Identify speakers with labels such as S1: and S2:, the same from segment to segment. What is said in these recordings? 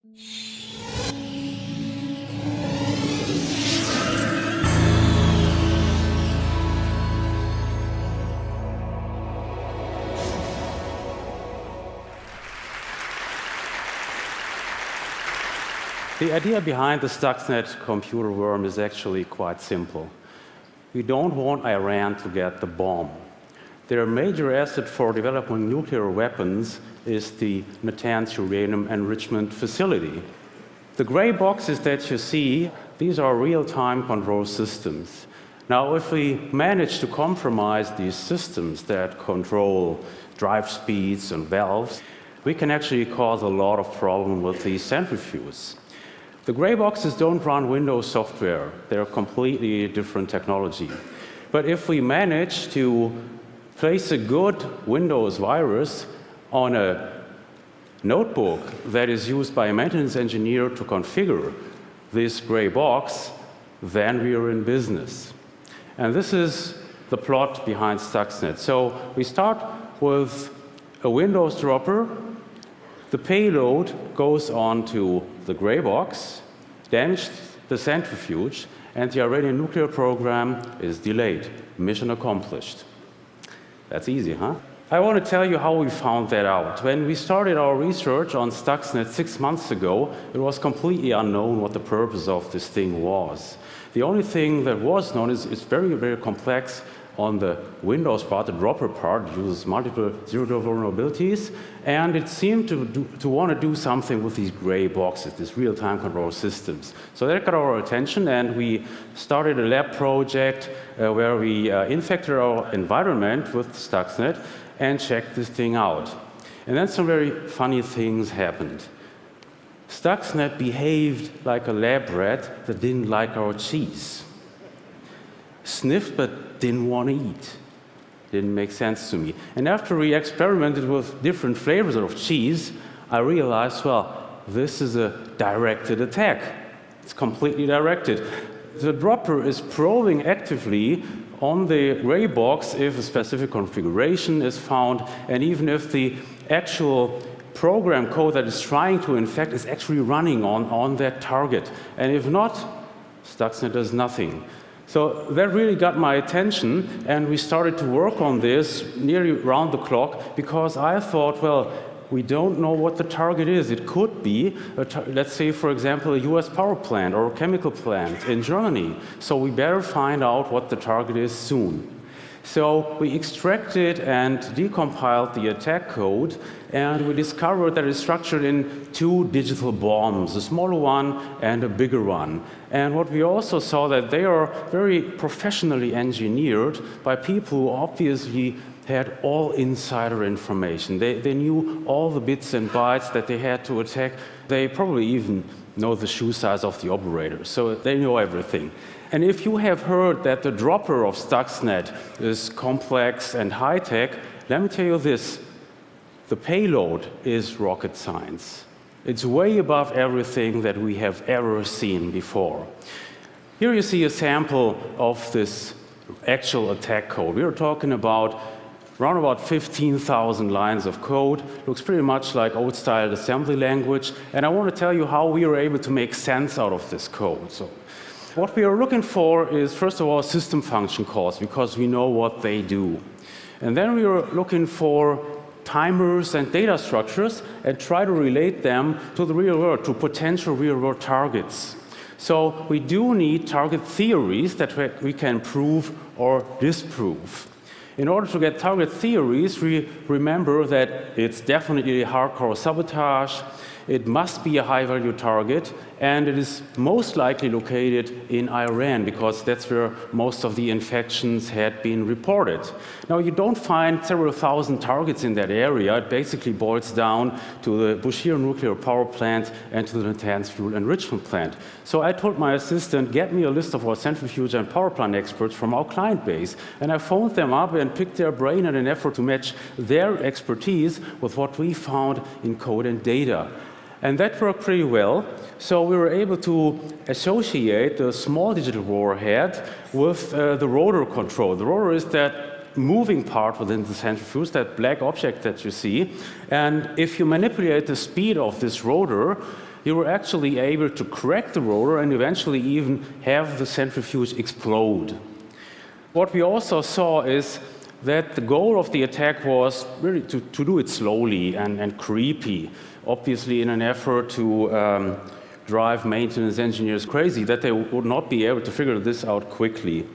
S1: The idea behind the Stuxnet computer worm is actually quite simple. We don't want Iran to get the bomb. Their major asset for developing nuclear weapons is the Natanz uranium enrichment facility. The gray boxes that you see, these are real-time control systems. Now, if we manage to compromise these systems that control drive speeds and valves, we can actually cause a lot of problem with these centrifuges. The gray boxes don't run Windows software. They're completely different technology. But if we manage to place a good Windows virus on a notebook that is used by a maintenance engineer to configure this gray box, then we are in business. And this is the plot behind Stuxnet. So we start with a Windows dropper. The payload goes on to the gray box, damages the centrifuge, and the Iranian nuclear program is delayed. Mission accomplished. That's easy, huh? I want to tell you how we found that out. When we started our research on Stuxnet 6 months ago, it was completely unknown what the purpose of this thing was. The only thing that was known is it's very, very complex. On the Windows part, the dropper part uses multiple zero-day vulnerabilities, and it seemed to want to do something with these gray boxes, these real-time control systems. So that got our attention, and we started a lab project where we infected our environment with Stuxnet and checked this thing out. And then some very funny things happened. Stuxnet behaved like a lab rat that didn't like our cheese. Sniffed but didn't want to eat. Didn't make sense to me. And after we experimented with different flavors of cheese, I realized, well, this is a directed attack. It's completely directed. The dropper is probing actively on the gray box if a specific configuration is found, and even if the actual program code that is trying to infect is actually running on that target. And if not, Stuxnet does nothing. So that really got my attention, and we started to work on this nearly round the clock because I thought, well, we don't know what the target is. It could be, let's say, for example, a US power plant or a chemical plant in Germany. So we better find out what the target is soon. So we extracted and decompiled the attack code, and we discovered that it's structured in 2 digital bombs, a smaller one and a bigger one. And what we also saw that they are very professionally engineered by people who obviously had all insider information. They knew all the bits and bytes that they had to attack. They probably even know the shoe size of the operator, so they know everything. And if you have heard that the dropper of Stuxnet is complex and high-tech, let me tell you this. The payload is rocket science. It's way above everything that we have ever seen before. Here you see a sample of this actual attack code. We are talking about around about 15,000 lines of code. Looks pretty much like old-style assembly language. And I want to tell you how we were able to make sense out of this code. So what we are looking for is, first of all, system function calls, because we know what they do. And then we are looking for timers and data structures and try to relate them to the real world, to potential real-world targets. So we do need target theories that we can prove or disprove. In order to get target theories, we remember that it's definitely hardcore sabotage, it must be a high-value target, and it is most likely located in Iran, because that's where most of the infections had been reported. Now, you don't find several thousand targets in that area. It basically boils down to the Bushehr nuclear power plant and to the Natanz fuel enrichment plant. So I told my assistant, get me a list of our centrifuge and power plant experts from our client base. And I phoned them up and picked their brain in an effort to match their expertise with what we found in code and data. And that worked pretty well. So we were able to associate the small digital warhead with the rotor control. The rotor is that moving part within the centrifuge, that black object that you see. And if you manipulate the speed of this rotor, you were actually able to crack the rotor and eventually even have the centrifuge explode. What we also saw is that the goal of the attack was really to do it slowly and creepy, obviously in an effort to drive maintenance engineers crazy, that they would not be able to figure this out quickly.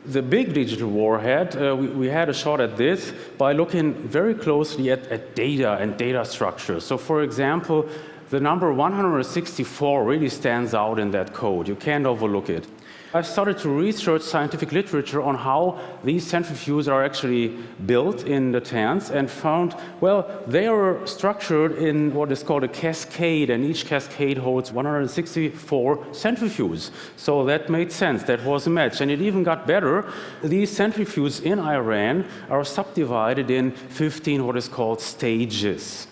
S1: The big digital warhead, we had a shot at this by looking very closely at data and data structures. So for example, the number 164 really stands out in that code. You can't overlook it. I started to research scientific literature on how these centrifuges are actually built in the tanks and found, well, they are structured in what is called a cascade, and each cascade holds 164 centrifuges. So that made sense. That was a match. And it even got better. These centrifuges in Iran are subdivided in 15 what is called stages.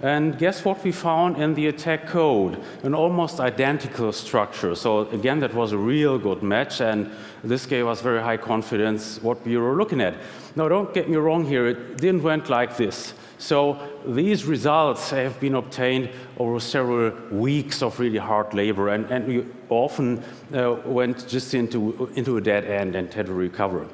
S1: And guess what we found in the attack code? An almost identical structure. So again, that was a real good match, and this gave us very high confidence what we were looking at. Now, don't get me wrong here, it didn't went like this. So these results have been obtained over several weeks of really hard labor, and we often went just into a dead end and had to recover.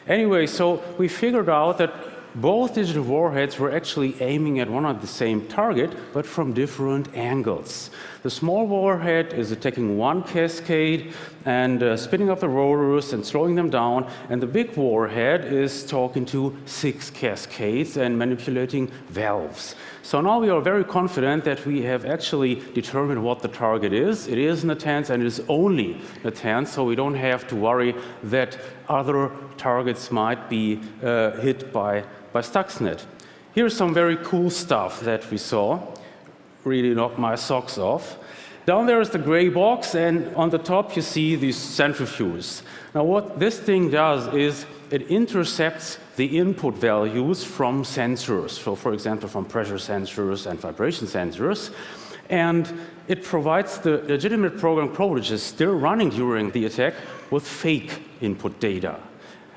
S1: Anyway, so we figured out that both digital warheads were actually aiming at one and the same target, but from different angles. The small warhead is attacking one cascade and spinning up the rotors and slowing them down, and the big warhead is talking to 6 cascades and manipulating valves. So now we are very confident that we have actually determined what the target is. It is Natanz, and it is only Natanz, so we don't have to worry that other targets might be hit by Stuxnet. Here's some very cool stuff that we saw. Really knocked my socks off. Down there is the gray box, and on the top you see these centrifuges. Now what this thing does is it intercepts the input values from sensors. So for example, from pressure sensors and vibration sensors. And it provides the legitimate program code, which is still running during the attack, with fake input data.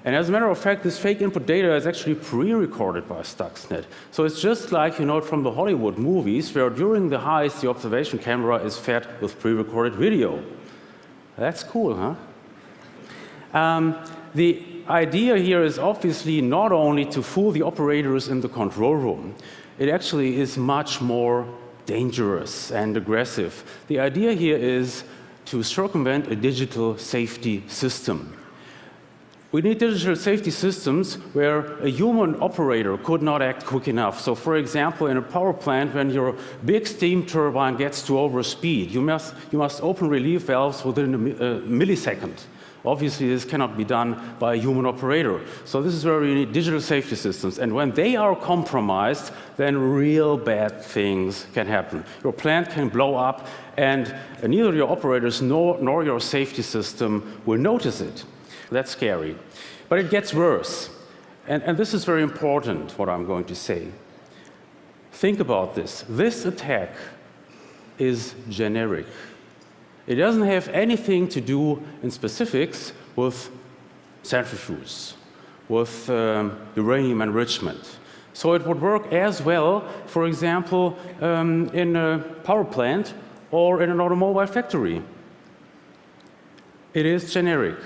S1: And as a matter of fact, this fake input data is actually pre-recorded by Stuxnet. So it's just like you know it from the Hollywood movies, where during the heist, the observation camera is fed with pre-recorded video. That's cool, huh? The idea here is obviously not only to fool the operators in the control room. It actually is much more dangerous and aggressive. The idea here is to circumvent a digital safety system. We need digital safety systems where a human operator could not act quick enough. So for example, in a power plant, when your big steam turbine gets to overspeed, you must open relief valves within a millisecond. Obviously, this cannot be done by a human operator. So this is where we need digital safety systems. And when they are compromised, then real bad things can happen. Your plant can blow up, and neither your operators nor your safety system will notice it. That's scary. But it gets worse. And this is very important, what I'm going to say. Think about this. This attack is generic. It doesn't have anything to do in specifics with centrifuges, with uranium enrichment. So it would work as well, for example, in a power plant or in an automobile factory. It is generic.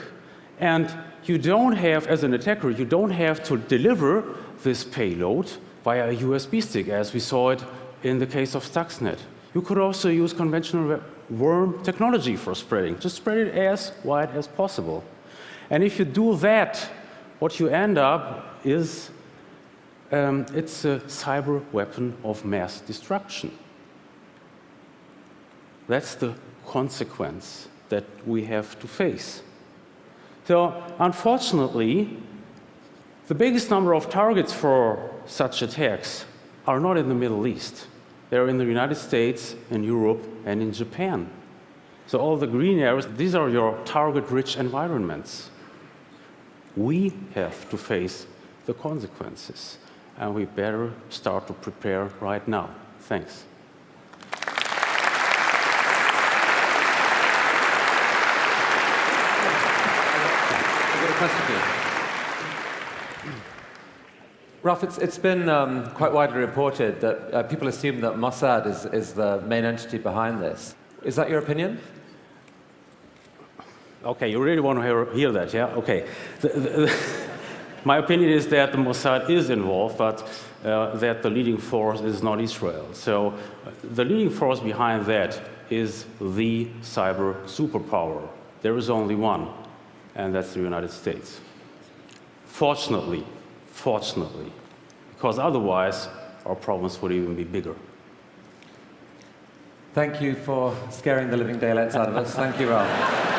S1: And you don't have, as an attacker, you don't have to deliver this payload via a USB stick, as we saw it in the case of Stuxnet. You could also use conventional worm technology for spreading. Just spread it as wide as possible. And if you do that, what you end up is it's a cyber weapon of mass destruction. That's the consequence that we have to face. So unfortunately, the biggest number of targets for such attacks are not in the Middle East. They're in the United States, in Europe, and in Japan. So all the green areas, these are your target-rich environments. We have to face the consequences, and we better start to prepare right now. Thanks.
S2: Ralph, it's been quite widely reported that people assume that Mossad is the main entity behind this. Is that your opinion?
S1: Okay, you really want to hear that, yeah? Okay. My opinion is that the Mossad is involved, but that the leading force is not Israel. So the leading force behind that is the cyber superpower. There is only one, and that's the United States. Fortunately, because otherwise our problems would even be bigger.
S2: Thank you for scaring the living daylights out of us. Thank you, Ralph.